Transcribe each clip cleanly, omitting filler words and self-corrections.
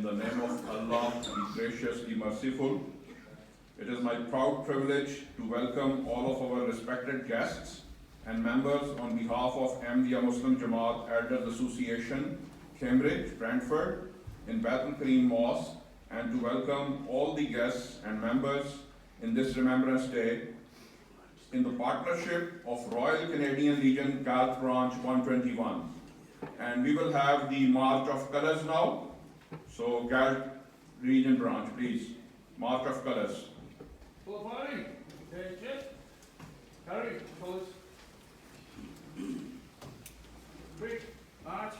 the name of Allah, the gracious, the merciful. It is my proud privilege to welcome all of our respected guests and members on behalf of Ahmadiyya Muslim Jama Elders Association, Cambridge, Brantford, in Bai'tul Kareem Mosque, and to welcome all the guests and members in this Remembrance Day in the partnership of Royal Canadian Legion Galt Branch 121. And we will have the March of Colors now. So Galt Region Branch, please. March of Colors. Full party. Attention. Harry, close. Quick, march.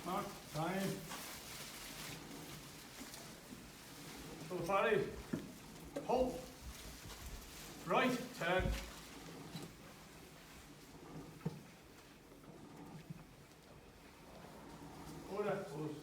Mark, time. Full party. Halt. Right, turn. Order, close.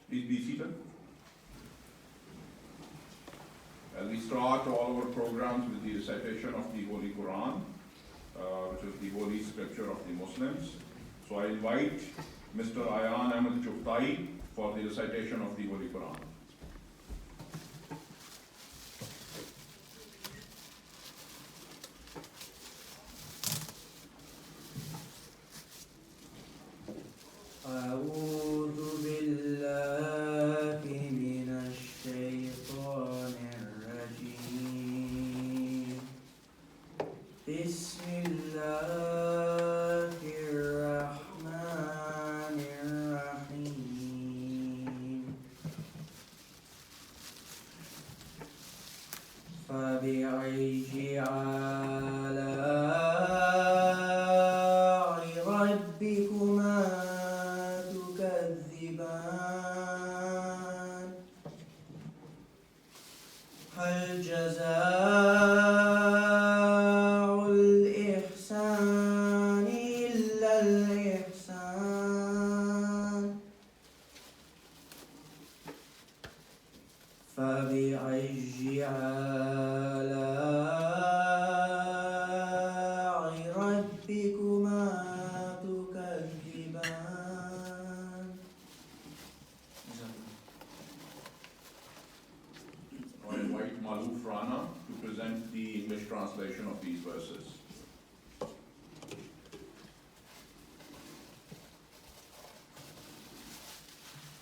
Please be seated. As we start all our programs with the recitation of the Holy Quran, which is the holy scripture of the Muslims. So I invite Mr. Ayan Ahmed Chuftai for the recitation of the Holy Quran. أعوذ بالله من الشيطان الرجيم بسم الله الرحمن الرحيم فبأي آلاء ربكما تكذبان هل جزاء الإحسان إلا الإحسان فبأي آلاء ربكما تكذبان I invite Maloof Rana to present the English translation of these verses.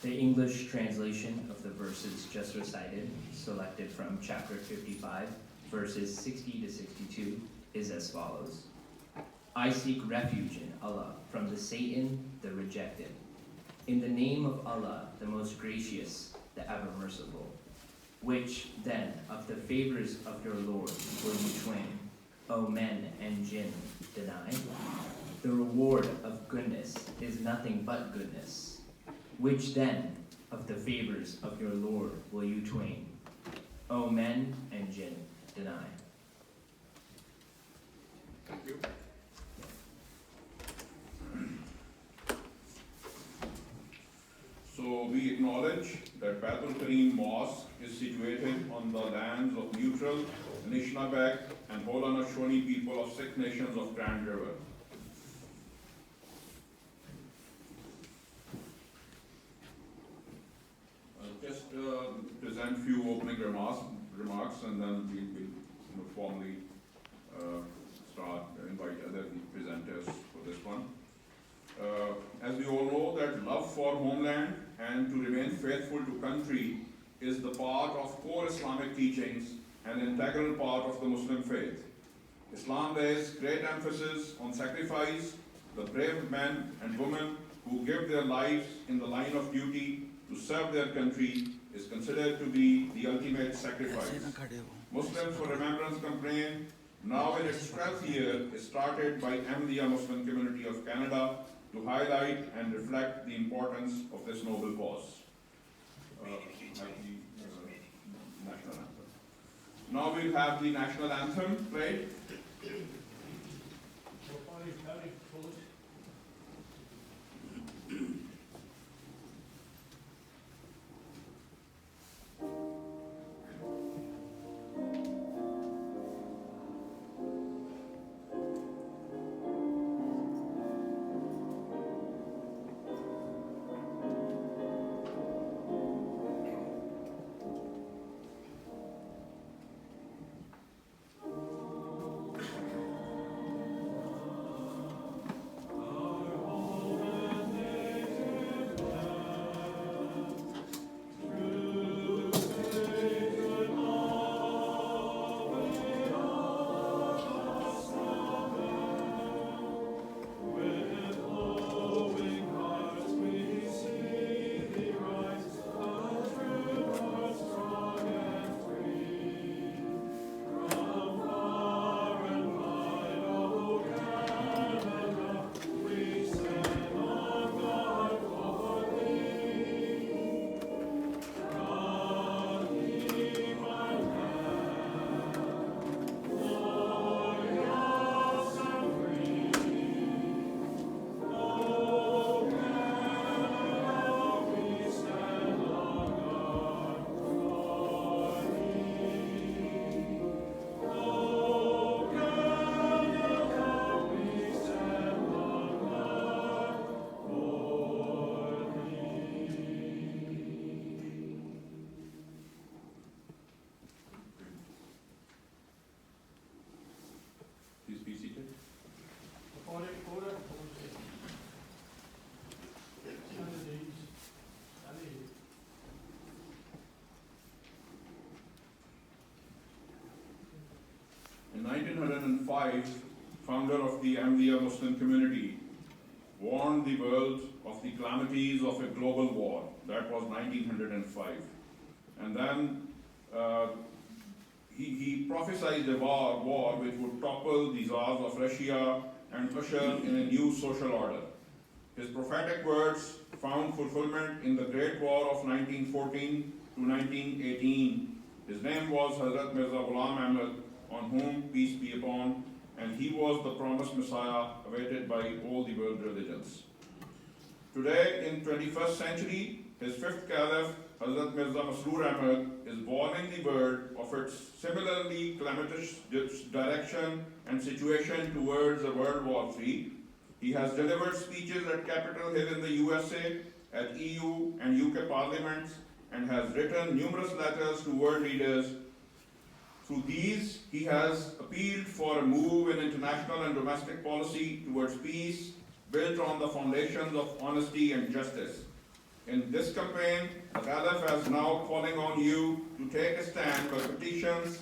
The English translation of the verses just recited, selected from chapter 55, verses 60 to 62, is as follows. I seek refuge in Allah from the Satan, the rejected. In the name of Allah, the most gracious, the ever merciful. Which, then, of the favors of your Lord will you twain, O men and jinn, deny? The reward of goodness is nothing but goodness. Which, then, of the favors of your Lord will you twain, O men and jinn, deny? Thank you. So we acknowledge that Bai'tul Kareem Mosque is situated on the lands of neutral Anishinabek and Haudenosaunee people of 6 nations of Grand River. I'll just present few opening remarks and then we'll formally start invite other presenters for this one. As we all know that love for homeland and to remain faithful to country is the part of core Islamic teachings and integral part of the Muslim faith. Islam lays great emphasis on sacrifice. The brave men and women who give their lives in the line of duty to serve their country is considered to be the ultimate sacrifice. Muslims for Remembrance campaign, now in its 12th year, is started by Ahmadiyya Muslim Community of Canada to highlight and reflect the importance of this noble cause. National anthem. Now we'll have the national anthem played. Please be seated. In 1905, founder of the Ahmadiyya Muslim community warned the world of the calamities of a global war. That was 1905. And then he prophesied a war which would topple the czars of Russia and usher in a new social order. His prophetic words found fulfillment in the Great War of 1914 to 1918. His name was Hazrat Mirza Ghulam Ahmad, on whom peace be upon, and he was the promised Messiah awaited by all the world religions. Today, in 21st century, his fifth caliph, Hazrat Mirza Masroor Ahmad, is warning the world of its similarly calamitous direction and situation towards a World War III. He has delivered speeches at Capitol Hill in the USA, at EU and UK parliaments, and has written numerous letters to world leaders. Through these, he has appealed for a move in international and domestic policy towards peace, built on the foundations of honesty and justice. In this campaign, the Caliph is now calling on you to take a stand by petitions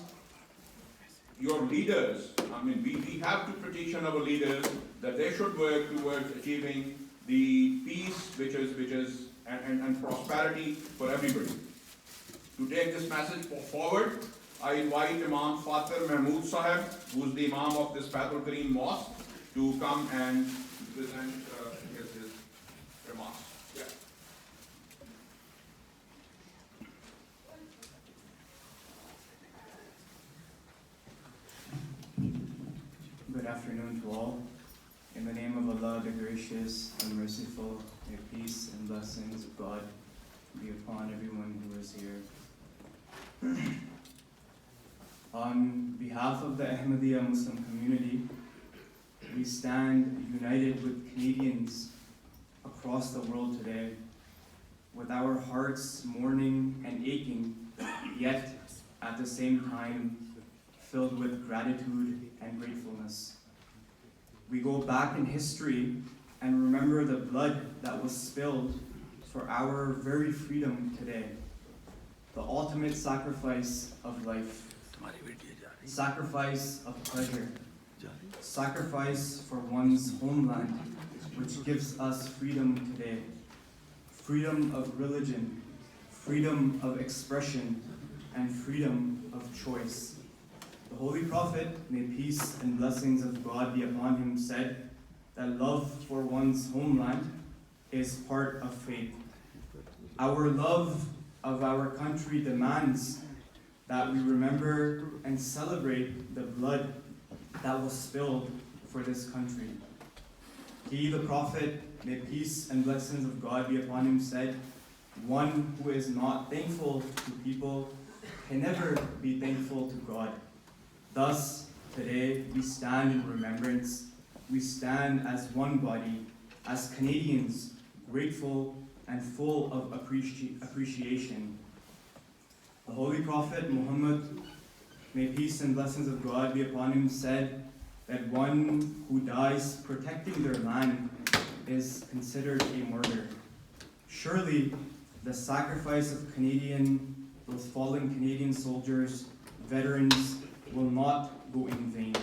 your leaders. We have to petition our leaders that they should work towards achieving the peace and prosperity for everybody. To take this message forward, I invite Imam Fatir Mahmood Sahib, who is the Imam of this Bai'tul Kareem Mosque, to come and present his remarks. Yeah. Good afternoon to all. In the name of Allah, the gracious and merciful, may peace and blessings of God be upon everyone who is here. On behalf of the Ahmadiyya Muslim community, we stand united with Canadians across the world today, with our hearts mourning and aching, yet at the same time filled with gratitude and gratefulness. We go back in history and remember the blood that was spilled for our very freedom today, the ultimate sacrifice of life. Sacrifice of pleasure, sacrifice for one's homeland, which gives us freedom today. Freedom of religion, freedom of expression, and freedom of choice. The Holy Prophet, may peace and blessings of God be upon him, said that love for one's homeland is part of faith. Our love of our country demands that we remember and celebrate the blood that was spilled for this country. He, the Prophet, may peace and blessings of God be upon him, said, one who is not thankful to people can never be thankful to God. Thus, today we stand in remembrance. We stand as one body, as Canadians, grateful and full of appreciation. The Holy Prophet Muhammad, may peace and blessings of God be upon him, said that one who dies protecting their land is considered a martyr. Surely, the sacrifice of those fallen Canadian soldiers, veterans, will not go in vain.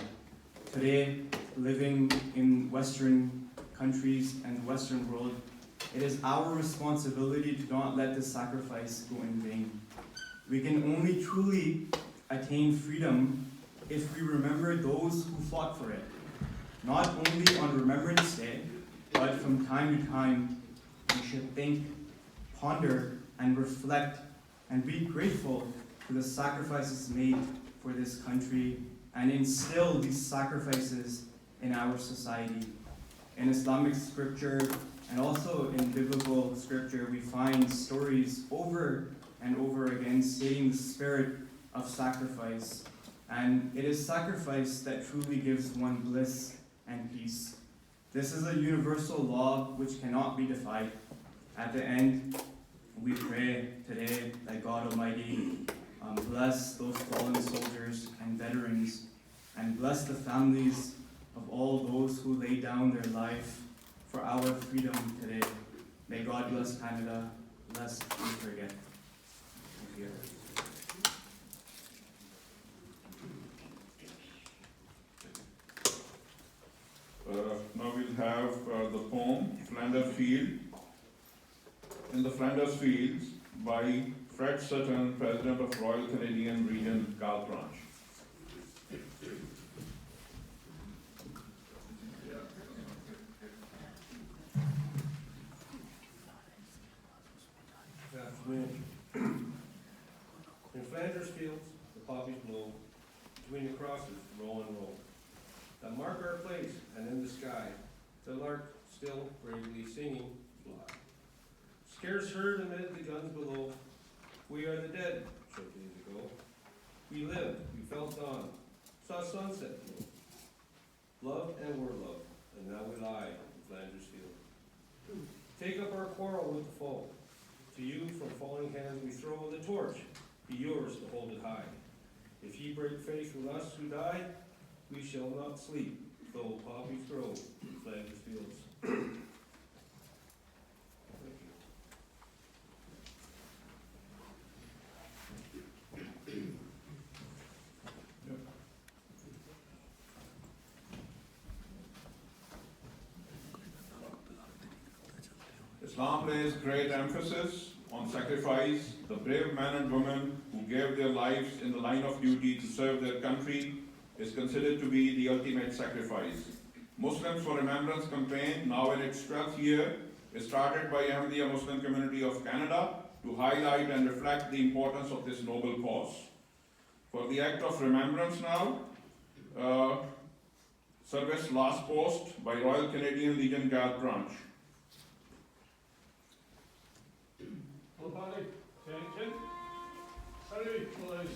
Today, living in Western countries and the Western world, it is our responsibility to not let this sacrifice go in vain. We can only truly attain freedom if we remember those who fought for it. Not only on Remembrance Day, but from time to time, we should think, ponder, and reflect, and be grateful for the sacrifices made for this country, and instill these sacrifices in our society. In Islamic scripture, and also in biblical scripture, we find stories over and over again stating the spirit of sacrifice. And it is sacrifice that truly gives one bliss and peace. This is a universal law which cannot be defied. At the end, we pray today that God Almighty bless those fallen soldiers and veterans, and bless the families of all those who lay down their life for our freedom today. May God bless Canada, lest we forget. Thank you. Now we'll have the poem, Flanders Field. In the Flanders Fields by Fred Sutton, President of Royal Canadian Region, Galt Branch. Good afternoon. In Flanders fields, the poppies blow, between the crosses, row and row, that mark our place, and in the sky, the lark still bravely singing, fly. Scarce heard amid the guns below, we are the dead, short days ago. We lived, we felt dawn, saw sunset glow, loved and were loved, and now we lie in Flanders field. Take up our quarrel with the foe. To you from falling hands we throw the torch, be yours to hold it high. If ye break faith with us who die, we shall not sleep, though poppies grow in Flanders fields. Thank you. Islam lays great emphasis on sacrifice. The brave men and women who gave their lives in the line of duty to serve their country is considered to be the ultimate sacrifice. Muslims for Remembrance campaign, now in its 12th year, is started by Ahmadiyya Muslim community of Canada to highlight and reflect the importance of this noble cause. For the act of remembrance now, service last post by Royal Canadian Legion Galt Branch. Full body, attention. Hurry, boys.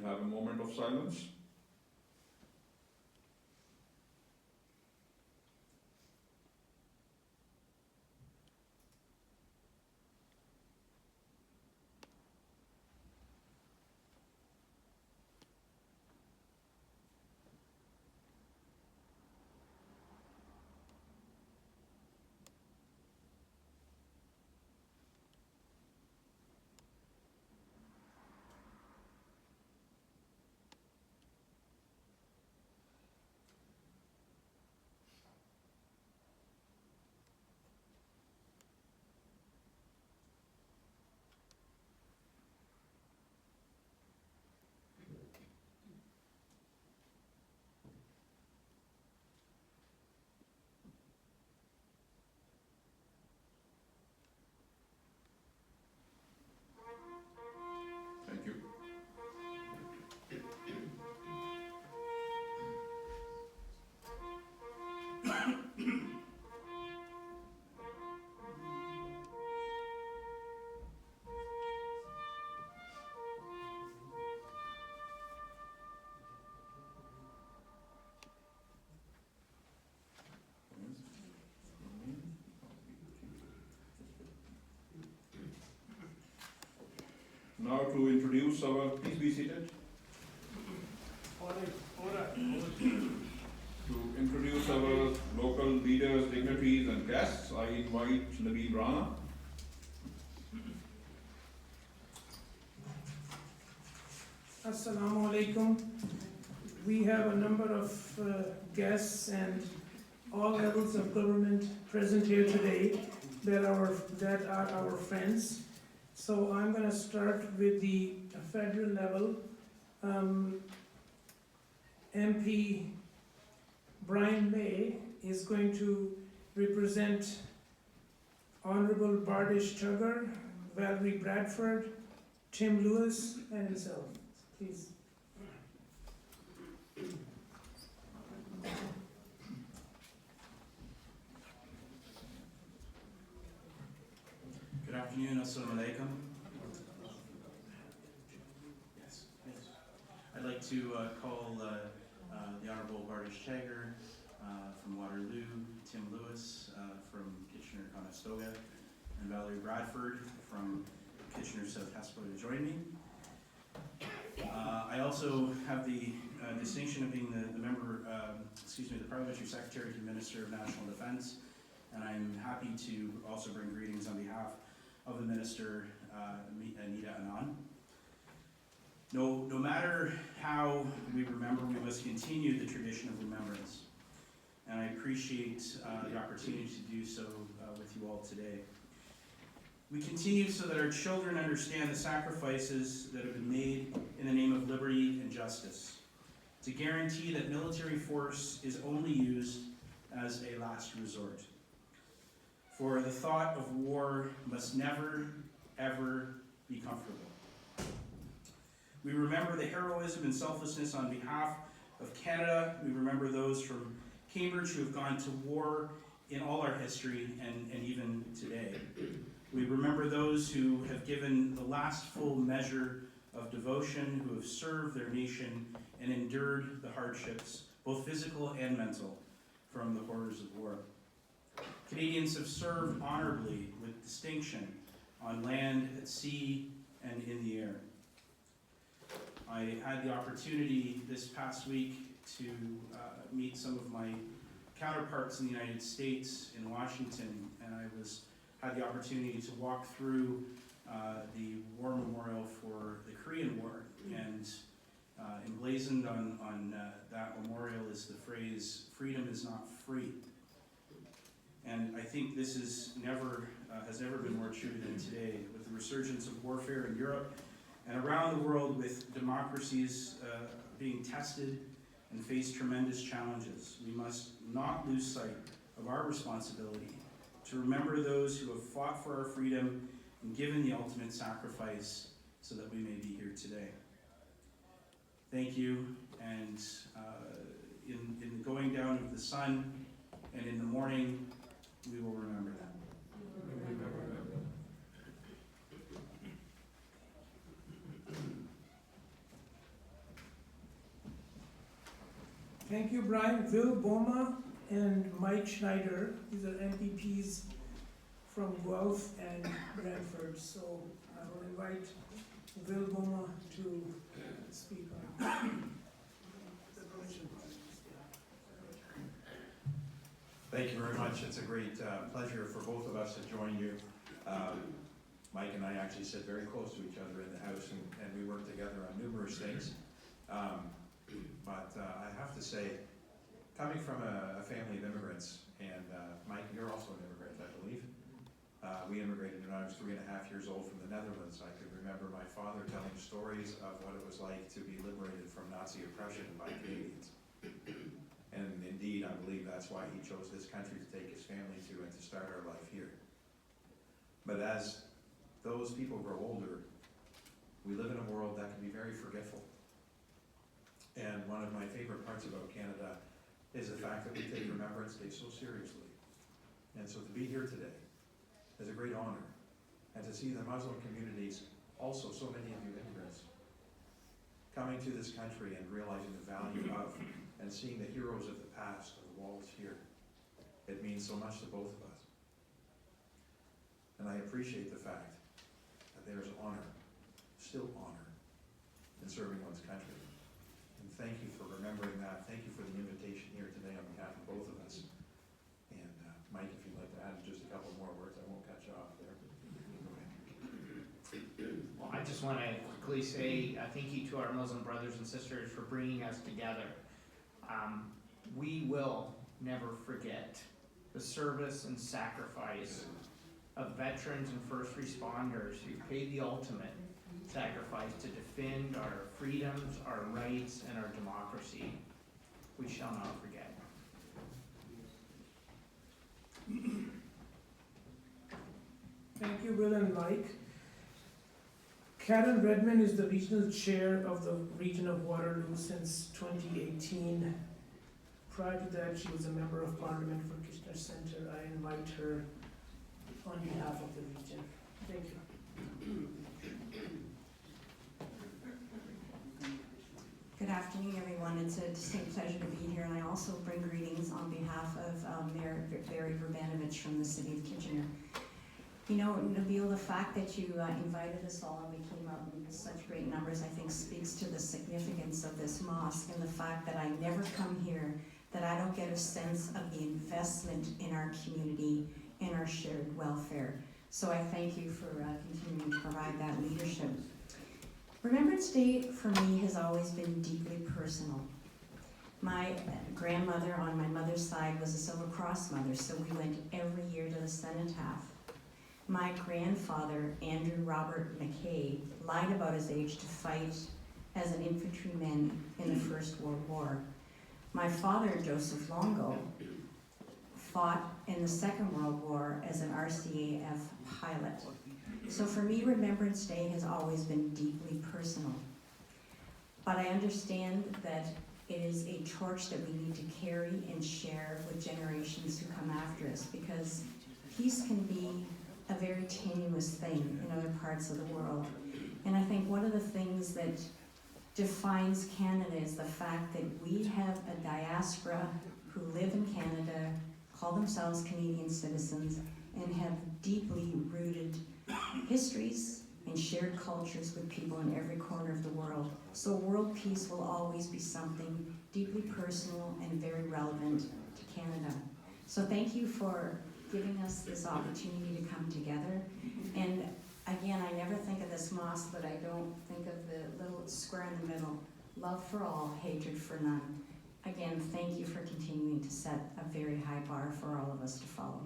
We'll have a moment of silence. Thank you. Now to introduce our, please be seated. To introduce our local leaders, dignitaries and guests, I invite Nabil Rana. Assalamu alaikum. We have a number of guests and all levels of government present here today that are our friends. So I'm going to start with the federal level. MP Brian May is going to represent Honorable Bardish Tugger, Valerie Bradford, Tim Lewis, and himself. Please. Good afternoon, assalamu alaikum. Yes, yes. I'd like to call the Honorable Bardish Tagger from Waterloo, Tim Lewis from Kitchener-Conestoga, and Valerie Bradford from Kitchener-South Hespeler to join me. I also have the distinction of being the Parliamentary Secretary to the Minister of National Defence, and I'm happy to also bring greetings on behalf of the Minister, Anita Anand. No matter how we remember, we must continue the tradition of remembrance, and I appreciate the opportunity to do so with you all today. We continue so that our children understand the sacrifices that have been made in the name of liberty and justice, to guarantee that military force is only used as a last resort. For the thought of war must never, ever be comfortable. We remember the heroism and selflessness on behalf of Canada. We remember those from Cambridge who have gone to war in all our history and even today. We remember those who have given the last full measure of devotion, who have served their nation and endured the hardships, both physical and mental, from the horrors of war. Canadians have served honorably with distinction on land, at sea, and in the air. I had the opportunity this past week to meet some of my counterparts in the United States in Washington, and I had the opportunity to walk through the war memorial for the Korean War, and emblazoned on that memorial is the phrase, "Freedom is not free." And I think this is has never been more true than today, with the resurgence of warfare in Europe and around the world, with democracies being tested and face tremendous challenges. We must not lose sight of our responsibility to remember those who have fought for our freedom and given the ultimate sacrifice so that we may be here today. Thank you, and in the going down of the sun and in the morning, we will remember them. Thank you, Brian. Will Boma and Mike Schneider, these are MPPs from Guelph and Brantford. So I will invite Will Boma to speak on the provincial project. Thank you very much. It's a great pleasure for both of us to join you. Mike and I actually sit very close to each other in the house, and we work together on numerous things. But I have to say, coming from a family of immigrants, and Mike, you're also an immigrant, I believe. We immigrated when I was 3.5 years old from the Netherlands. I could remember my father telling stories of what it was like to be liberated from Nazi oppression by Canadians. And indeed, I believe that's why he chose this country to take his family to and to start our life here. But as those people grow older, we live in a world that can be very forgetful. And one of my favorite parts about Canada is the fact that we take Remembrance Day so seriously. And so to be here today is a great honor. And to see the Muslim communities, also so many of you immigrants, coming to this country and realizing the value of and seeing the heroes of the past, of the walls here. It means so much to both of us. And I appreciate the fact that there's honor, still honor, in serving one's country. And thank you for remembering that. Thank you for the invitation here today on behalf of both of us. And Mike, if you'd like to add just a couple more words, I won't cut you off there. Go ahead. Well, I just want to quickly say thank you to our Muslim brothers and sisters for bringing us together. We will never forget the service and sacrifice of veterans and first responders who paid the ultimate sacrifice to defend our freedoms, our rights, and our democracy. We shall not forget. Thank you, Will and Mike. Karen Redmond is the regional chair of the region of Waterloo since 2018. Prior to that, she was a member of Parliament for Kitchener Centre. I invite her on behalf of the region. Thank you. Good afternoon, everyone. It's a distinct pleasure to be here, and I also bring greetings on behalf of Mayor Barry Verbanovich from the city of Kitchener. You know, Nabil, the fact that you invited us all and we came out in such great numbers, I think speaks to the significance of this mosque and the fact that I never come here that I don't get a sense of the investment in our community and our shared welfare. So I thank you for continuing to provide that leadership. Remembrance Day for me has always been deeply personal. My grandmother on my mother's side was a Silver Cross mother, so we went every year to the cenotaph. My grandfather, Andrew Robert McKay, lied about his age to fight as an infantryman in the First World War. My father, Joseph Longo, fought in the Second World War as an RCAF pilot. So for me, Remembrance Day has always been deeply personal. But I understand that it is a torch that we need to carry and share with generations who come after us, because peace can be a very tenuous thing in other parts of the world. And I think one of the things that defines Canada is the fact that we have a diaspora who live in Canada, call themselves Canadian citizens, and have deeply rooted histories and shared cultures with people in every corner of the world. So world peace will always be something deeply personal and very relevant to Canada. So thank you for giving us this opportunity to come together. And again, I never think of this mosque, but I don't think of the little square in the middle. Love for all, hatred for none. Again, thank you for continuing to set a very high bar for all of us to follow.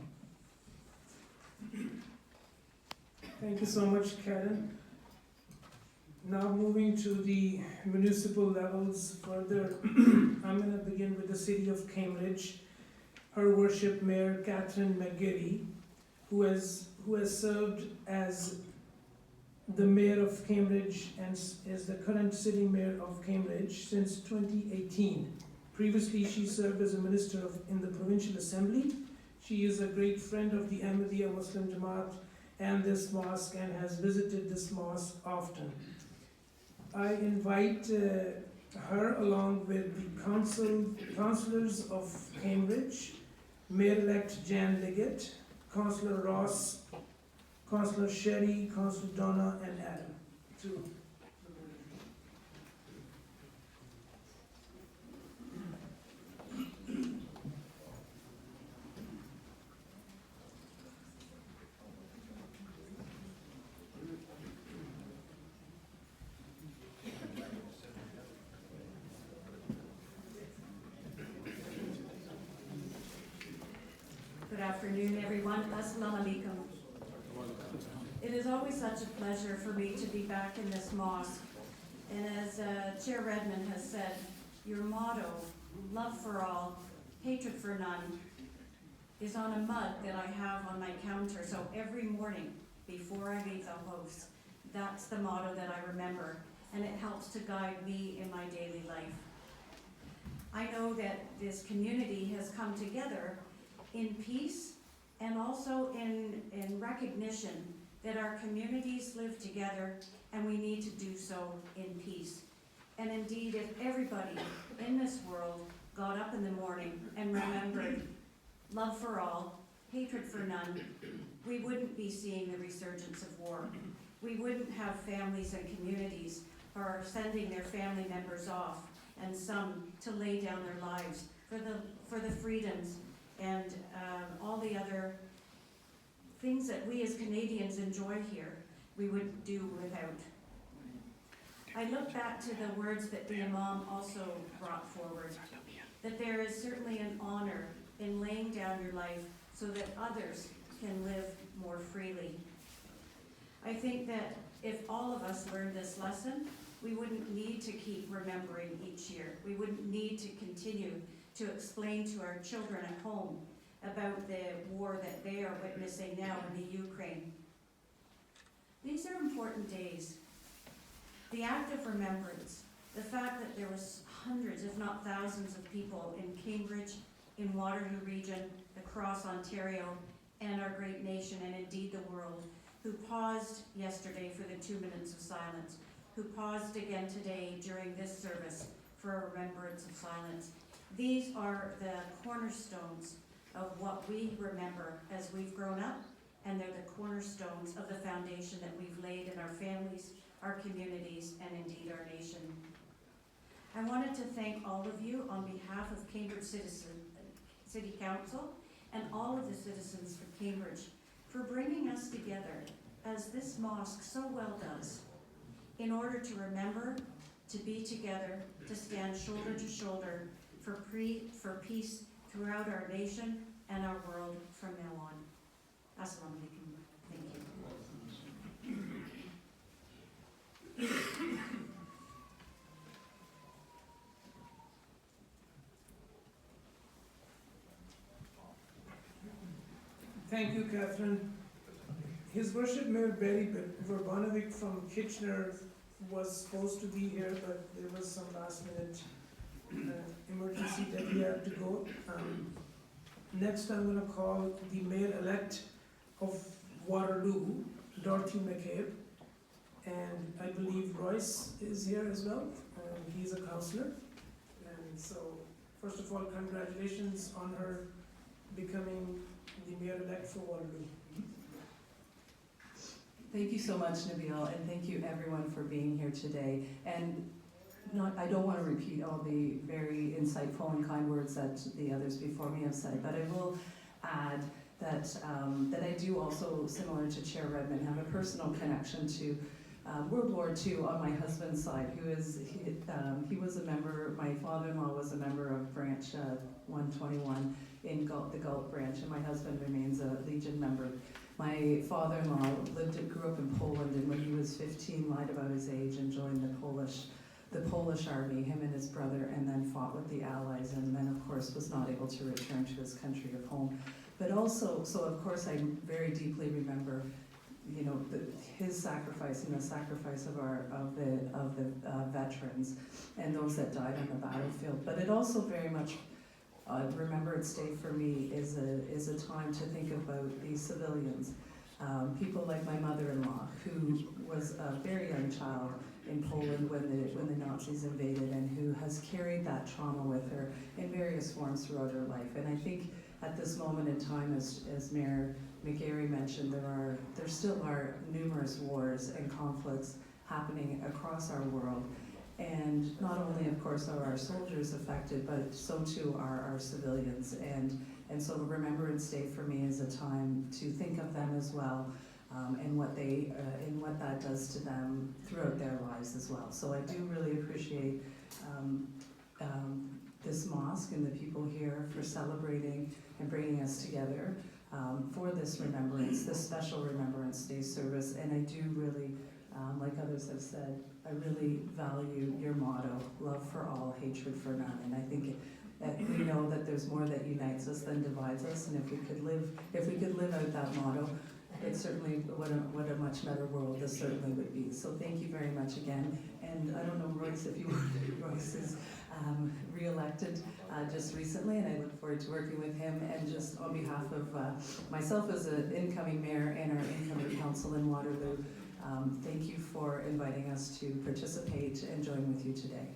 Thank you so much, Karen. Now moving to the municipal levels further, I'm going to begin with the city of Cambridge. Her worship Mayor Catherine McGarry, who has served as the mayor of Cambridge and is the current sitting mayor of Cambridge since 2018. Previously, she served as a minister in the provincial assembly. She is a great friend of the Ahmadiyya Muslim Jama and this mosque and has visited this mosque often. I invite her along with the councillors of Cambridge, Mayor-elect Jan Liggett, Councillor Ross, Councillor Sherry, Councillor Donna, and Adam. To Good afternoon, everyone. Assalamu alaikum. It is always such a pleasure for me to be back in this mosque. And as Chair Redmond has said, your motto, love for all, hatred for none, is on a mug that I have on my counter. So every morning before I leave the house, that's the motto that I remember. And it helps to guide me in my daily life. I know that this community has come together in peace and also in recognition that our communities live together and we need to do so in peace. And indeed, if everybody in this world got up in the morning and remembered love for all, hatred for none, we wouldn't be seeing the resurgence of war. We wouldn't have families and communities who are sending their family members off and some to lay down their lives for the freedoms and all the other things that we as Canadians enjoy here, we would do without. I look back to the words that the Imam also brought forward, that there is certainly an honor in laying down your life so that others can live more freely. I think that if all of us learned this lesson, we wouldn't need to keep remembering each year. We wouldn't need to continue to explain to our children at home about the war that they are witnessing now in the Ukraine. These are important days. The act of remembrance, the fact that there was hundreds, if not thousands of people in Cambridge, in Waterloo region, across Ontario, and our great nation, and indeed the world, who paused yesterday for the 2 minutes of silence, who paused again today during this service for a remembrance of silence. These are the cornerstones of what we remember as we've grown up, and they're the cornerstones of the foundation that we've laid in our families, our communities, and indeed our nation. I wanted to thank all of you on behalf of Cambridge City Council and all of the citizens for Cambridge for bringing us together, as this mosque so well does, in order to remember, to be together, to stand shoulder to shoulder for peace throughout our nation and our world from now on. Assalamu alaikum. Thank you. thank you, Catherine. His Worship Mayor Barry Verbanovic from Kitchener was supposed to be here, but there was some last minute emergency that he had to go. Next, I'm going to call the Mayor-elect of Waterloo, Dorothy McCabe, and I believe Royce is here as well. He's a councillor, and so first of all, congratulations on her becoming the Mayor-elect for Waterloo. Thank you so much, Nabil, and thank you everyone for being here today. And I don't want to repeat all the very insightful and kind words that the others before me have said, but I will add that that I do also, similar to Chair Redmond, have a personal connection to World War II on my husband's side. He was a member. My father-in-law was a member of Branch 121 in Galt, the Galt branch, and my husband remains a Legion member. My father-in-law grew up in Poland, and when he was 15, lied about his age and joined the Polish army, him and his brother, and then fought with the Allies, and then of course was not able to return to his country of home. But also, so of course I very deeply remember, you know, his sacrifice and the sacrifice of the veterans and those that died on the battlefield. But it also very much Remembrance Day for me is a time to think about these civilians People like my mother-in-law, who was a very young child in Poland when the Nazis invaded, and who has carried that trauma with her in various forms throughout her life. And I think at this moment in time, as Mayor McGarry mentioned, there still are numerous wars and conflicts happening across our world. And not only, of course, are our soldiers affected, but so too are our civilians. And so Remembrance Day for me is a time to think of them as well, and what that does to them throughout their lives as well. So I do really appreciate this mosque and the people here for celebrating and bringing us together for this remembrance, this special Remembrance Day service. And I do really, like others have said, I really value your motto, love for all, hatred for none. And I think we know that there's more that unites us than divides us, and if we could live out that motto, it certainly, what a much better world this certainly would be. So thank you very much again. And I don't know, Royce, if you want, Royce is re-elected just recently, and I look forward to working with him. And just on behalf of myself as an incoming mayor and our incoming council in Waterloo, thank you for inviting us to participate and join with you today.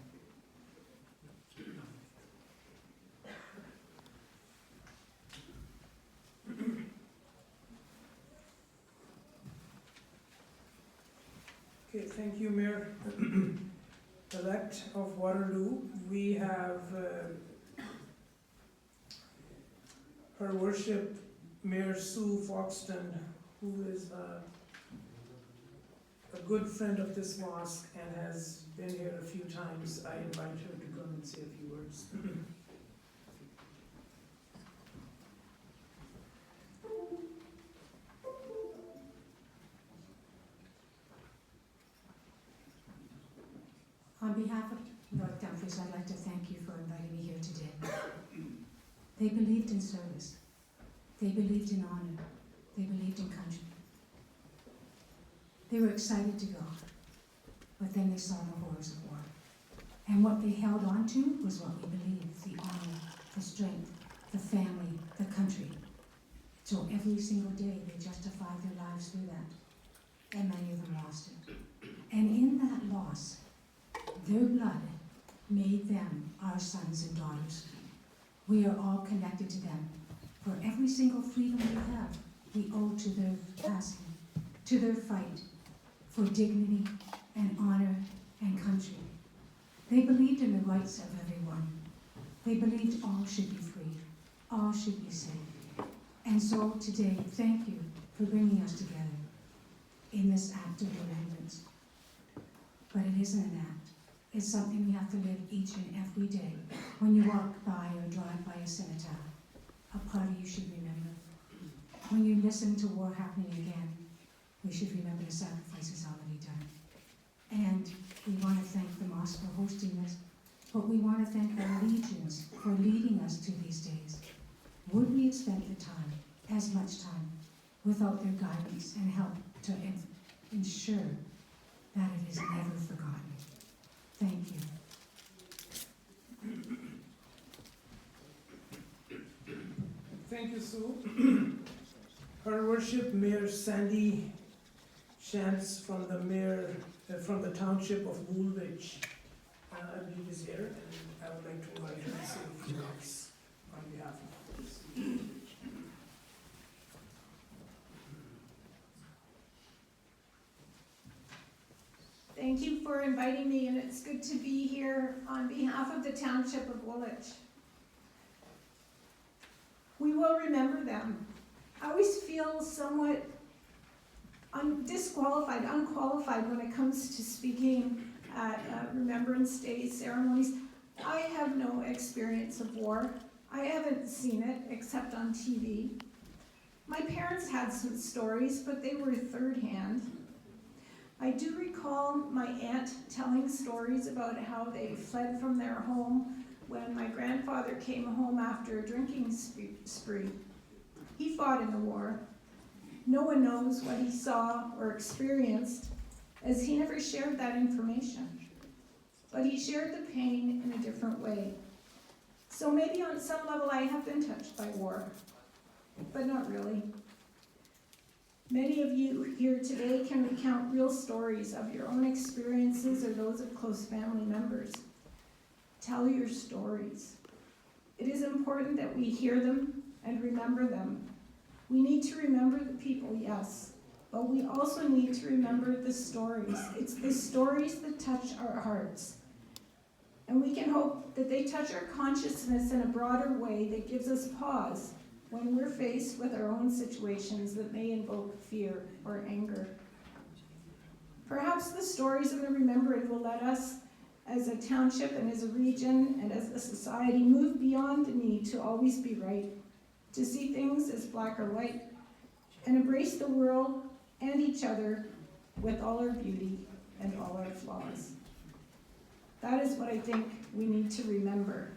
Okay, thank you, Mayor-elect of Waterloo. We have Her Worship Mayor Sue Foxton, who is a good friend of this mosque and has been here a few times. I invite her to come and say a few words. On behalf of North Dumfries, I'd like to thank you for inviting me here today. They believed in service. They believed in honor. They believed in country. They were excited to go, but then they saw the horrors of war. And what they held on to was what we believed, the honor, the strength, the family, the country. So every single day they justified their lives through that, and many of them lost it. And in that loss, their blood made them our sons and daughters. We are all connected to them. For every single freedom we have, we owe to their passing, to their fight for dignity and honor and country. They believed in the rights of everyone. They believed all should be free, all should be safe. And so today, thank you for bringing us together in this act of remembrance. But it isn't an act. It's something we have to live each and every day. When you walk by or drive by a cenotaph, a party you should remember. When you listen to war happening again, we should remember the sacrifices already done. And we want to thank the mosque for hosting this, but we want to thank our legions for leading us to these days. Would we have spent the time, as much time, without their guidance and help to ensure that it is never forgotten? Thank you. Thank you, Sue. Her Worship Mayor Sandy Shantz from the township of Woolwich, I believe is here, and I would like to invite her to say a few words on behalf of this. Thank you for inviting me, and it's good to be here on behalf of the township of Woolwich. We will remember them. I always feel somewhat unqualified when it comes to speaking at Remembrance Day ceremonies. I have no experience of war. I haven't seen it except on TV. My parents had some stories, but they were third hand. I do recall my aunt telling stories about how they fled from their home when my grandfather came home after a drinking spree. He fought in the war. No one knows what he saw or experienced, as he never shared that information. But he shared the pain in a different way. So maybe on some level I have been touched by war, but not really. Many of you here today can recount real stories of your own experiences or those of close family members. Tell your stories. It is important that we hear them and remember them. We need to remember the people, yes, but we also need to remember the stories. It's the stories that touch our hearts. And we can hope that they touch our consciousness in a broader way that gives us pause when we're faced with our own situations that may invoke fear or anger. Perhaps the stories of the remembered will let us, as a township and as a region and as a society, move beyond the need to always be right, to see things as black or white, and embrace the world and each other with all our beauty and all our flaws. That is what I think we need to remember.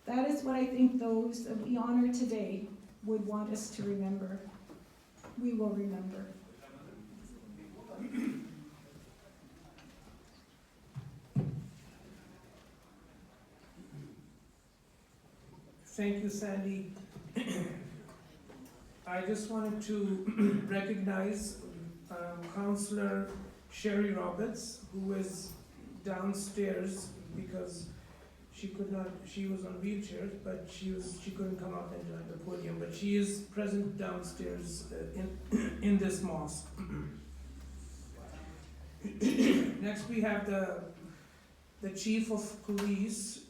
That is what I think those that we honor today would want us to remember. We will remember. Thank you, Sandy. I just wanted to recognize Councillor Sherry Roberts, who is downstairs because she was on wheelchairs, but she couldn't come up and join the podium, but she is present downstairs in this mosque. Next we have the Chief of Police,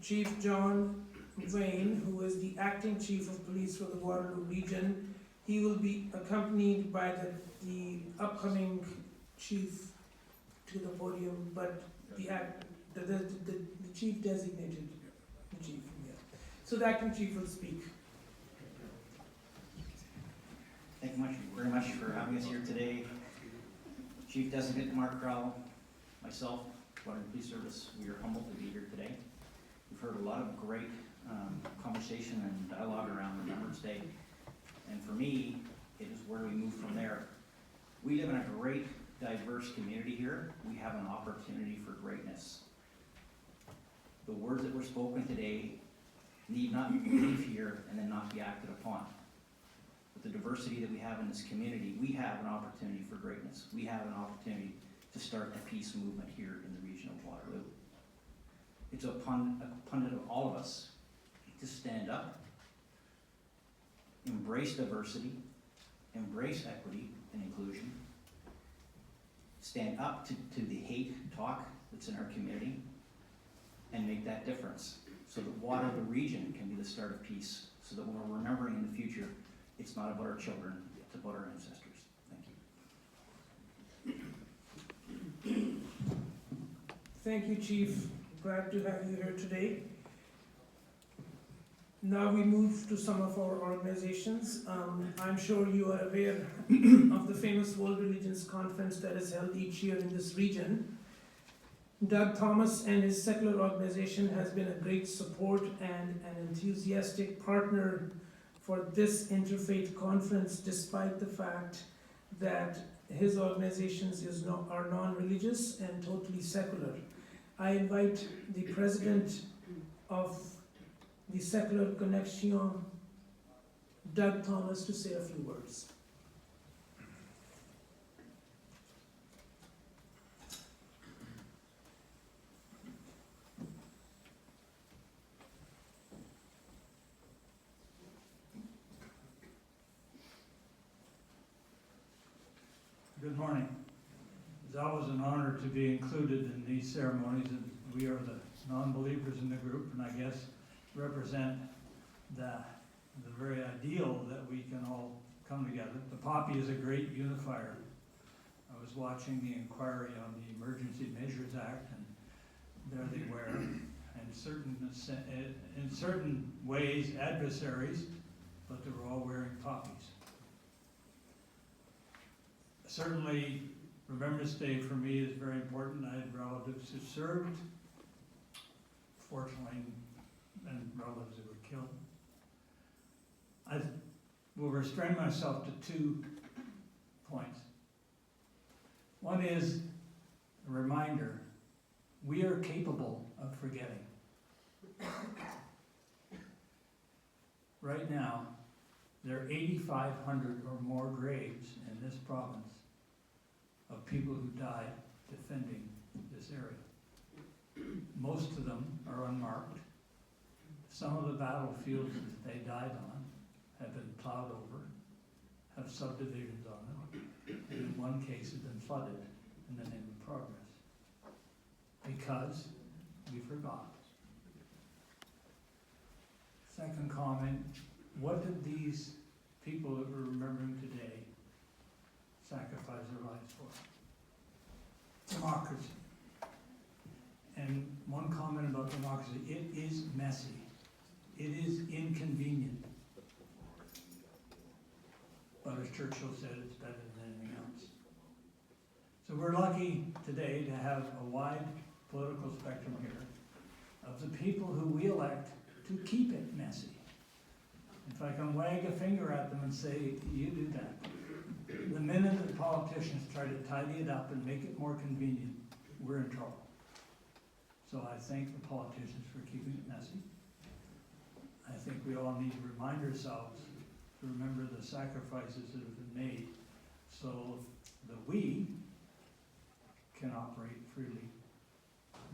Chief John Wayne, who is the Acting Chief of Police for the Waterloo region. He will be accompanied by the upcoming chief to the podium, but the chief designated, the chief, yeah. So the acting chief will speak. Thank you very much for having us here today. Chief Designate Mark Crowell, myself, Waterloo Police Service, we are humbled to be here today. We've heard a lot of great conversation and dialogue around Remembrance Day, and for me, it is where we move from there. We live in a great, diverse community here. We have an opportunity for greatness. The words that were spoken today need not leave here and then not be acted upon. With the diversity that we have in this community, we have an opportunity for greatness. We have an opportunity to start a peace movement here in the region of Waterloo. It's upon of all of us to stand up, embrace diversity, embrace equity and inclusion, stand up to the hate talk that's in our community, and make that difference so that Waterloo region can be the start of peace, so that when we're remembering in the future, it's not about our children, it's about our ancestors. Thank you. Thank you, Chief. Glad to have you here today. Now we move to some of our organizations. I'm sure you are aware of the famous World Religions Conference that is held each year in this region. Doug Thomas and his secular organization has been a great support and an enthusiastic partner for this interfaith conference, despite the fact that his organizations are non-religious and totally secular. I invite the president of the Secular Connection, Doug Thomas, to say a few words. Good morning. It's always an honor to be included in these ceremonies, and we are the non-believers in the group, and I guess represent the very ideal that we can all come together. The poppy is a great unifier. I was watching the inquiry on the Emergency Measures Act, and there they were, in certain ways adversaries, but they were all wearing poppies. Certainly, Remembrance Day for me is very important. I had relatives who served, fortunately, and relatives who were killed. I will restrain myself to 2 points. One is a reminder, we are capable of forgetting. Right now, There are 8,500 or more graves in this province of people who died defending this area. Most of them are unmarked. Some of the battlefields that they died on have been plowed over, have subdivisions on them, and in one case have been flooded in the name of progress. Because we forgot. Second comment, what did these people that we're remembering today sacrifice their lives for? Democracy. And one comment about democracy, it is messy. It is inconvenient. But as Churchill said, it's better than anything else. So we're lucky today to have a wide political spectrum here of the people who we elect to keep it messy. If I can wag a finger at them and say, you do that. The minute that politicians try to tidy it up and make it more convenient, we're in trouble. So I thank the politicians for keeping it messy. I think we all need to remind ourselves to remember the sacrifices that have been made so that we can operate freely.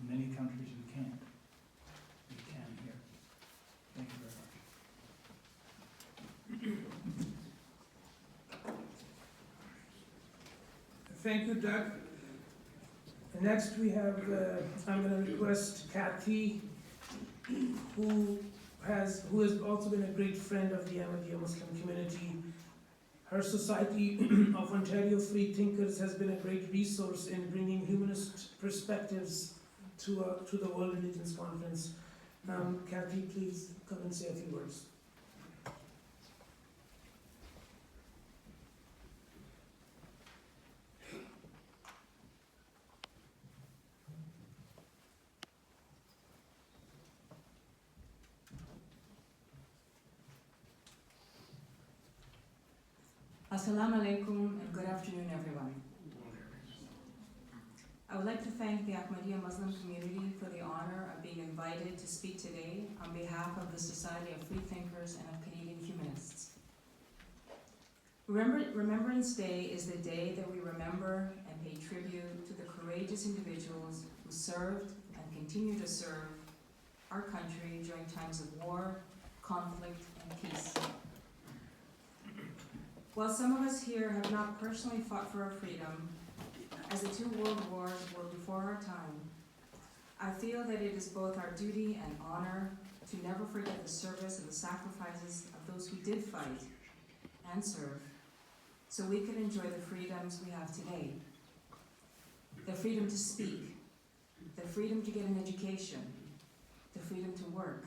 In many countries we can't. We can here. Thank you very much. Thank you, Doug. Next we have, I'm going to request Kathy, who has also been a great friend of the Ahmadiyya Muslim community. Her Society of Ontario Free Thinkers has been a great resource in bringing humanist perspectives to the World Religions Conference. Kathy, please come and say a few words. Assalamu alaikum and good afternoon, everyone. I would like to thank the Ahmadiyya Muslim community for the honor of being invited to speak today on behalf of the Society of Free Thinkers and of Canadian Humanists. Remembrance Day is the day that we remember and pay tribute to the courageous individuals who served and continue to serve our country during times of war, conflict, and peace. While some of us here have not personally fought for our freedom, as the two world wars were before our time, I feel that it is both our duty and honor to never forget the service and the sacrifices of those who did fight and serve, so we could enjoy the freedoms we have today. The freedom to speak, the freedom to get an education, the freedom to work,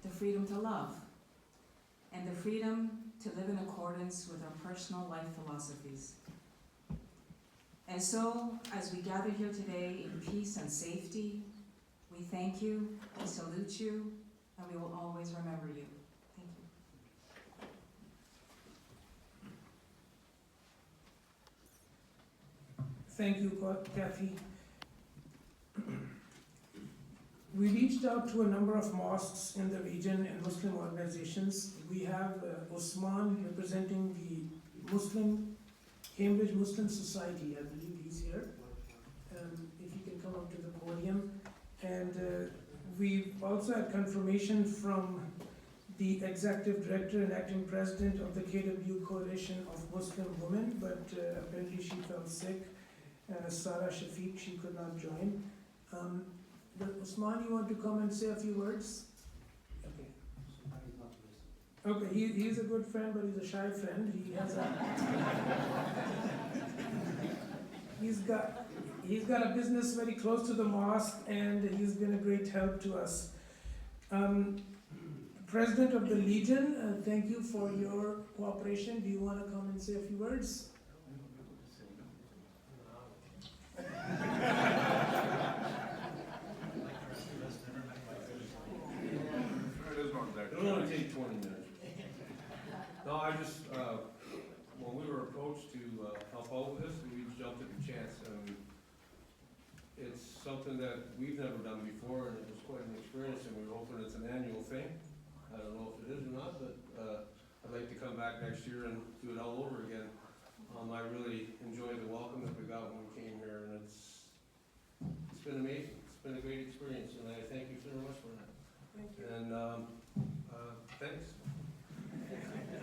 the freedom to love, and the freedom to live in accordance with our personal life philosophies. And so, as we gather here today in peace and safety, we thank you, we salute you, and we will always remember you. Thank you. Thank you, Kathy. We reached out to a number of mosques in the region and Muslim organizations. We have Osman representing the Cambridge Muslim Society. I believe he's here. If you can come up to the podium. And we've also had confirmation from the Executive Director and Acting President of the KW Coalition of Muslim Women, but apparently she fell sick. Sarah Shafiq, she could not join. Usman, you want to come and say a few words? Okay. Okay, he's a good friend, but he's a shy friend. He has he's got a business very close to the mosque, and he's been a great help to us. President of the Legion, thank you for your cooperation. Do you want to come and say a few words? It'll only take 20 minutes. No, I just, when we were approached to help out with this, we jumped at the chance. It's something that we've never done before, and it was quite an experience, and we were hoping it's an annual thing. I don't know if it is or not, but I'd like to come back next year and do it all over again. I really enjoyed the welcome that we got when we came here, and it's been amazing. It's been a great experience, and I thank you very much for that. Thank you. And, thanks.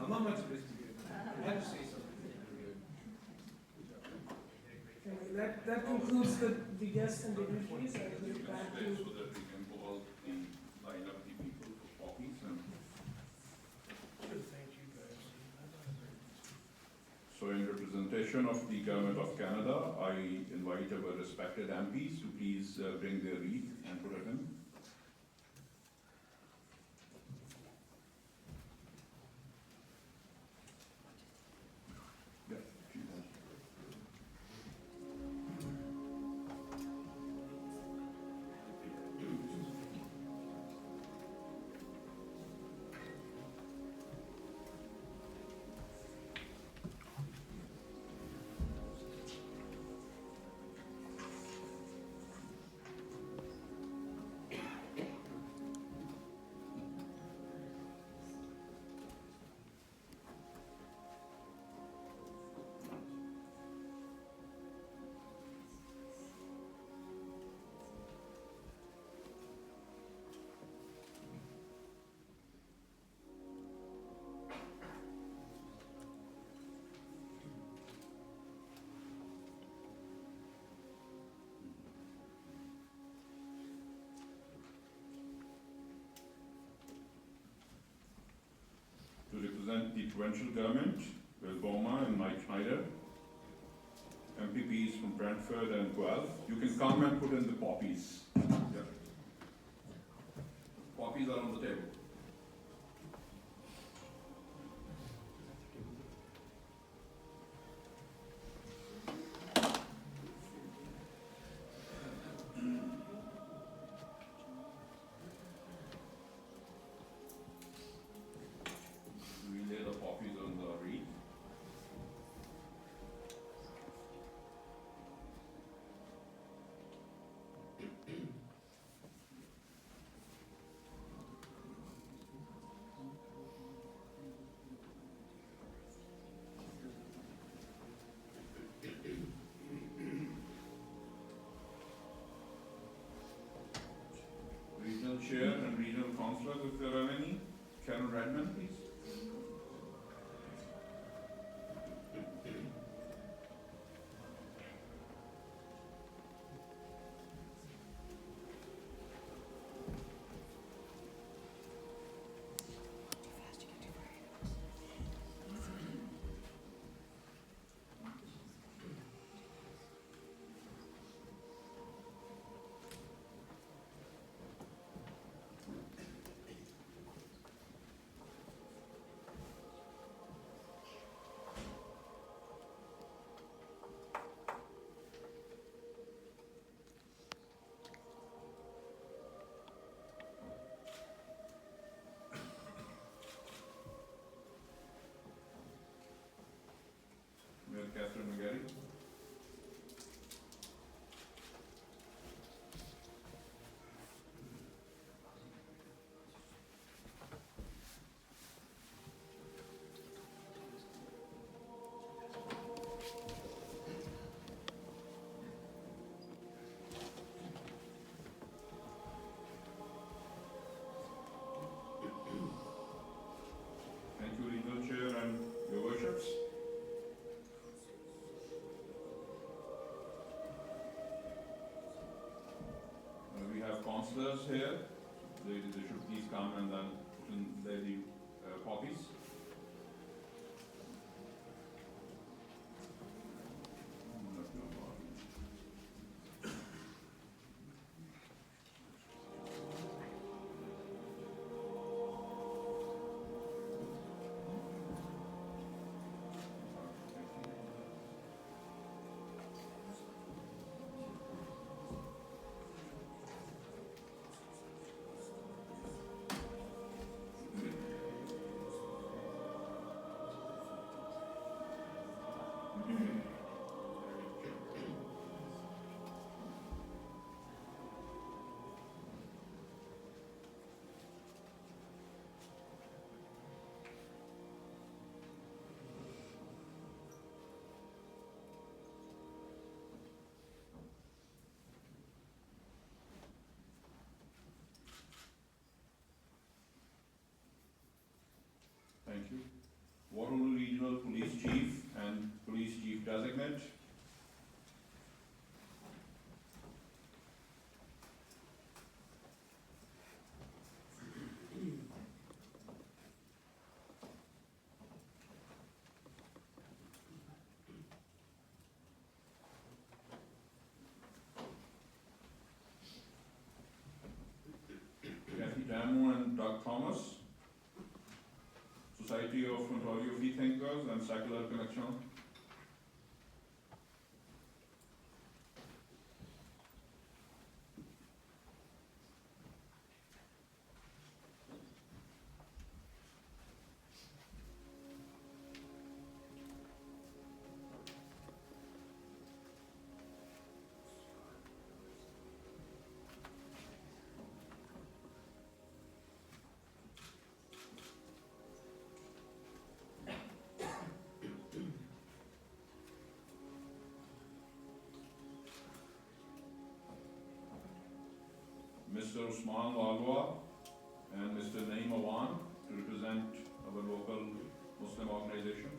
I'm not much of a, I had to say something. Thank you. That concludes the guests and dignitaries. I give it back to. So that we can all line up the people for copies and. Thank you guys. So in representation of the Government of Canada, I invite our respected MPs to please bring their wreath and put it in. Yeah, she has. To represent the provincial government, Will Boma and Mike Schneider, MPPs from Brantford and Guelph. You can come and put in the poppies. Yeah. Poppies are on the table. We lay the poppies on the wreath. Regional Chair and Regional Councillors, if there are any. Karen Redmond, please. Mayor Catherine McGarry. Thank you, Regional Chair and your worships. We have councillors here. They should please come and then lay the poppies. image. Kathy Damo and Doug Thomas, Society of Ontario Freethinkers and Secular Connection. Mr. Usman Lalwa and Mr. Naeem Awan to represent our local Muslim organizations.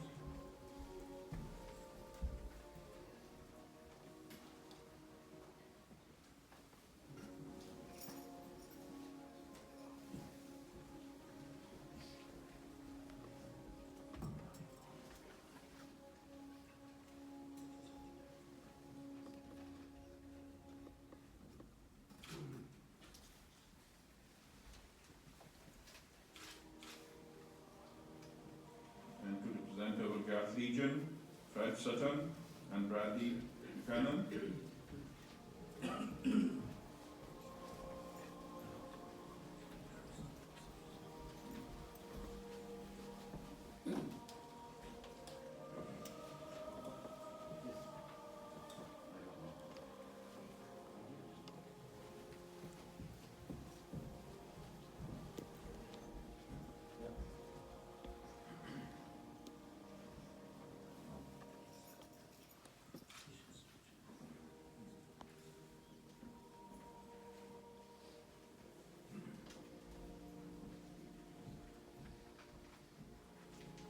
And to represent our Galt Legion, Fred Sutton and Bradley Buchanan.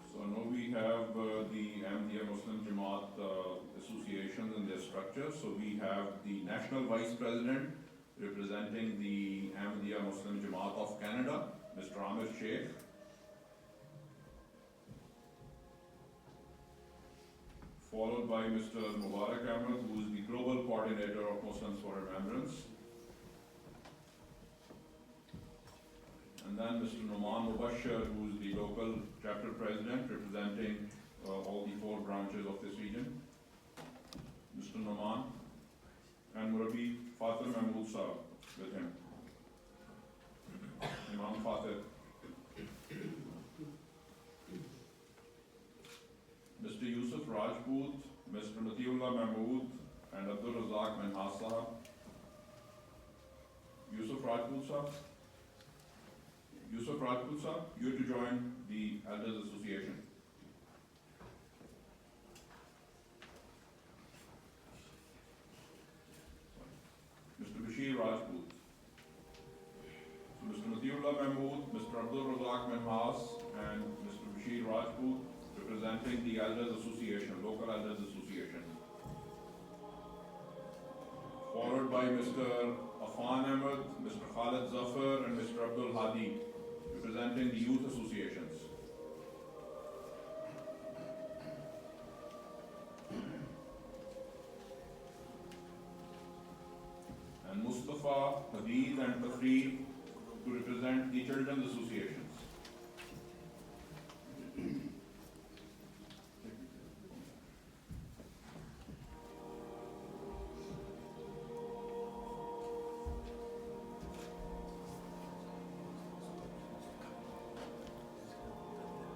So now we have the Ahmadiyya Muslim Jamaat associations and their structure. So we have the National Vice President representing the Ahmadiyya Muslim Jamaat of Canada, Mr. Amir Sheikh. Followed by Mr. Mubarak Ahmed, who is the Global Coordinator of Muslims for Remembrance. And then Mr. Noman Mubashir, who is the local chapter president representing all the 4 branches of this region. Mr. Noman and Murabi Father Mahmood Saab with him. Imam Father. Mr. Yusuf Rajput, Mr. Matiullah Mahmood and Abdul Razak Minhas Sahab. Yusuf Rajput Sahab. Yusuf Rajput Sahab, you are to join the Elders Association. Mr. Bashir Rajput. So Mr. Matiullah Mahmood, Mr. Abdul Razak Minhas and Mr. Bashir Rajput representing the Elders Association, local Elders Association. Followed by Mr. Afan Ahmed, Mr. Khalid Zafar and Mr. Abdul Hadi representing the youth associations. And Mustafa, Hadid and Tafreed to represent the children's associations.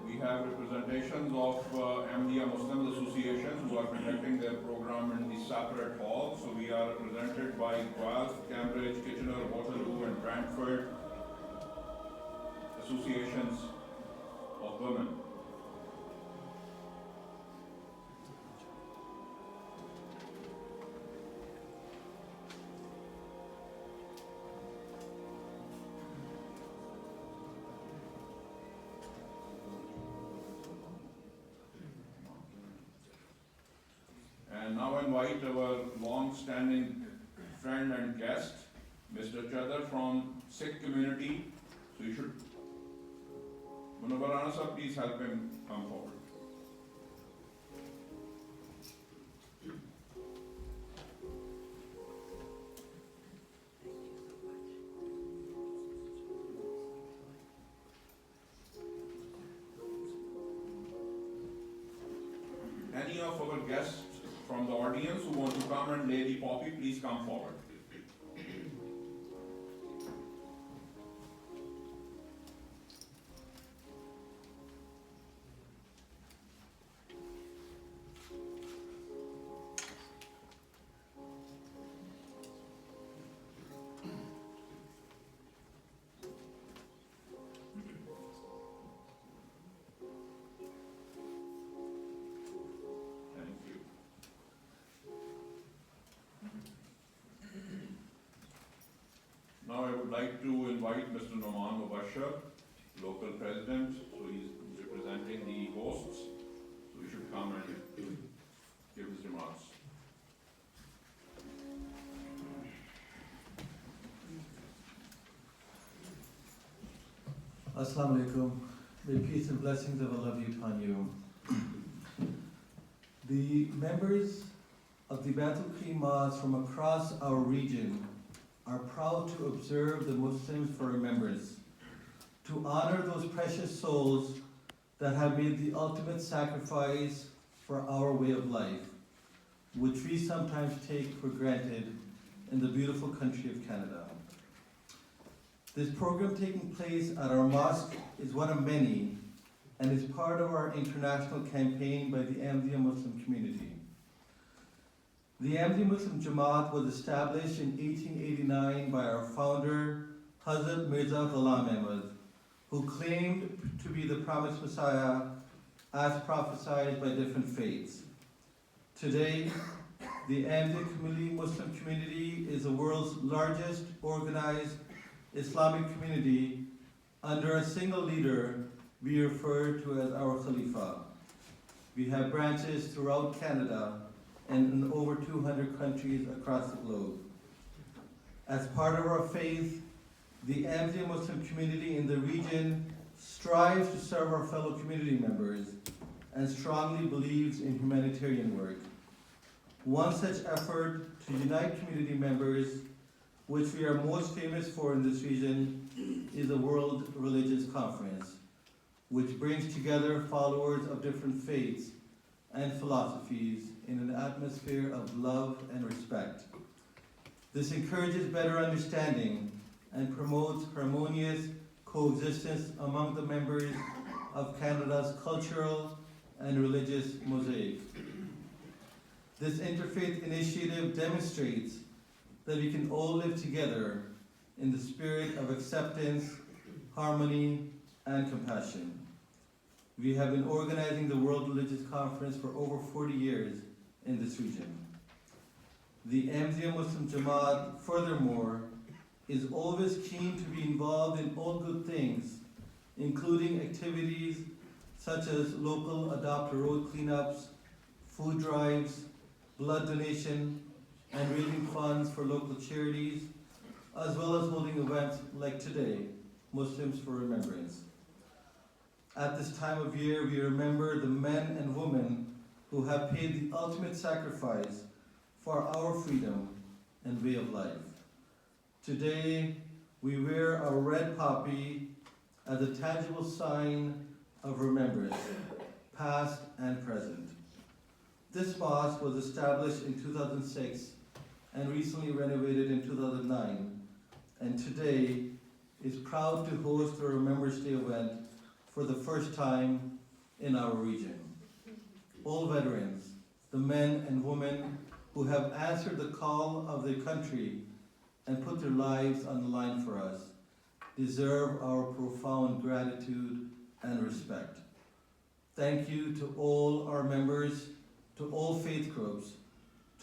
We have representations of Ahmadiyya Muslim associations who are conducting their program in the separate hall. So we are represented by Galt, Cambridge, Kitchener-Waterloo and Brantford associations of women. And now invite our long-standing friend and guest, Mr. Chadar from Sikh community. So you should, Munawarana sir, please help him come forward. Any of our guests from the audience who want to come and lay the poppy, please come forward. Now I would like to invite Mr. Noman Mubashir, local president, so he's representing the hosts, so he should come and give his remarks. Assalamu alaikum. May peace and blessings of Allah be upon you. The members of the Bai'tul Kareem Mosque from across our region are proud to observe the Muslims for Remembrance, to honor those precious souls that have made the ultimate sacrifice for our way of life, which we sometimes take for granted in the beautiful country of Canada. This program taking place at our mosque is one of many and is part of our international campaign by the Ahmadiyya Muslim community. The Ahmadiyya Muslim Jama was established in 1889 by our founder, Hazrat Mirza Ghulam Ahmad, who claimed to be the promised Messiah as prophesied by different faiths. Today, the Ahmadiyya Muslim community is the world's largest organized Islamic community under a single leader we refer to as our Khalifa. We have branches throughout Canada and in over 200 countries across the globe. As part of our faith, the Ahmadiyya Muslim community in the region strives to serve our fellow community members and strongly believes in humanitarian work. One such effort to unite community members, which we are most famous for in this region, is the World Religious Conference, which brings together followers of different faiths and philosophies in an atmosphere of love and respect. This encourages better understanding and promotes harmonious coexistence among the members of Canada's cultural and religious mosaic. This interfaith initiative demonstrates that we can all live together in the spirit of acceptance, harmony, and compassion. We have been organizing the World Religious Conference for over 40 years in this region. The Ahmadiyya Muslim Jama, furthermore, is always keen to be involved in all good things, including activities such as local adopt a road cleanups, food drives, blood donation, and raising funds for local charities, as well as holding events like today, Muslims for Remembrance. At this time of year, we remember the men and women who have paid the ultimate sacrifice for our freedom and way of life. Today, we wear our red poppy as a tangible sign of remembrance, past and present. This mosque was established in 2006 and recently renovated in 2009, and today is proud to host a Remembrance Day event for the first time in our region. All veterans, the men and women who have answered the call of their country and put their lives on the line for us, deserve our profound gratitude and respect. Thank you to all our members, to all faith groups,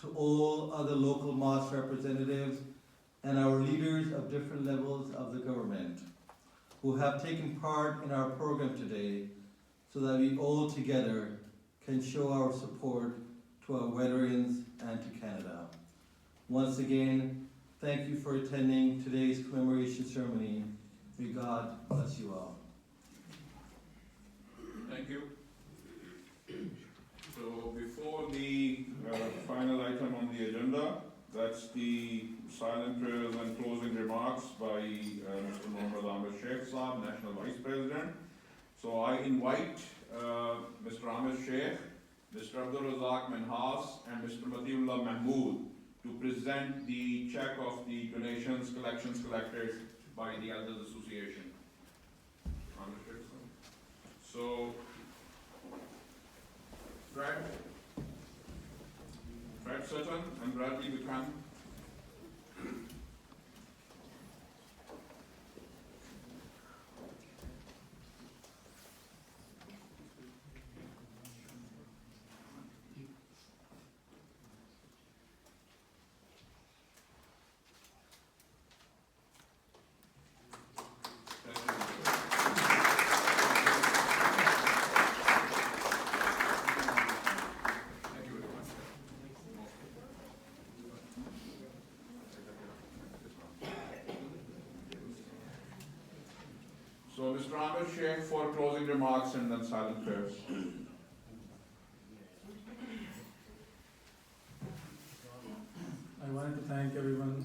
to all other local mosque representatives, and our leaders of different levels of the government who have taken part in our program today so that we all together can show our support to our veterans, and to Canada. Once again, thank you for attending today's commemoration ceremony. May God bless you all. Thank you. So before the final item on the agenda, that's the silent prayers and closing remarks by Mr. Mohammad Ahmed Sheikh Saab, National Vice President. So I invite Mr. Ahmed Sheikh, Mr. Abdul Razak Minhas, and Mr. Matiullah Mahmood to present the check of the donations, collections collected by the Elders Association. Ahmed Sheikh Saab. So, Fred Sutton and Bradley Buchanan. So Mr. Ahmed Sheikh for closing remarks and then silent prayers. I wanted to thank everyone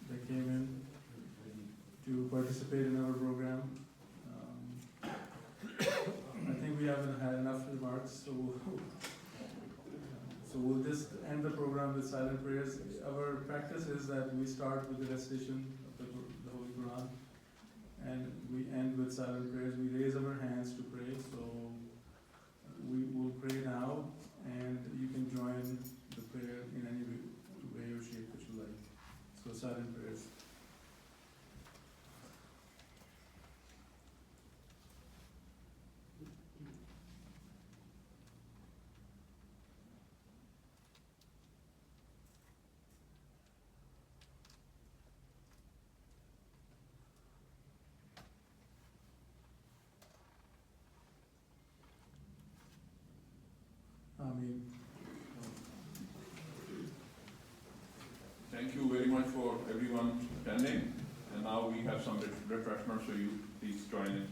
that came in to participate in our program. I think we haven't had enough remarks, so we'll just end the program with silent prayers. Our practice is that we start with the recitation of the Holy Quran, and we end with silent prayers. We raise our hands to pray, so we will pray now, and you can join the prayer in any way or shape that you like. So silent prayers. Amen. Thank you very much for everyone attending. And now we have some refreshments, so you please join in.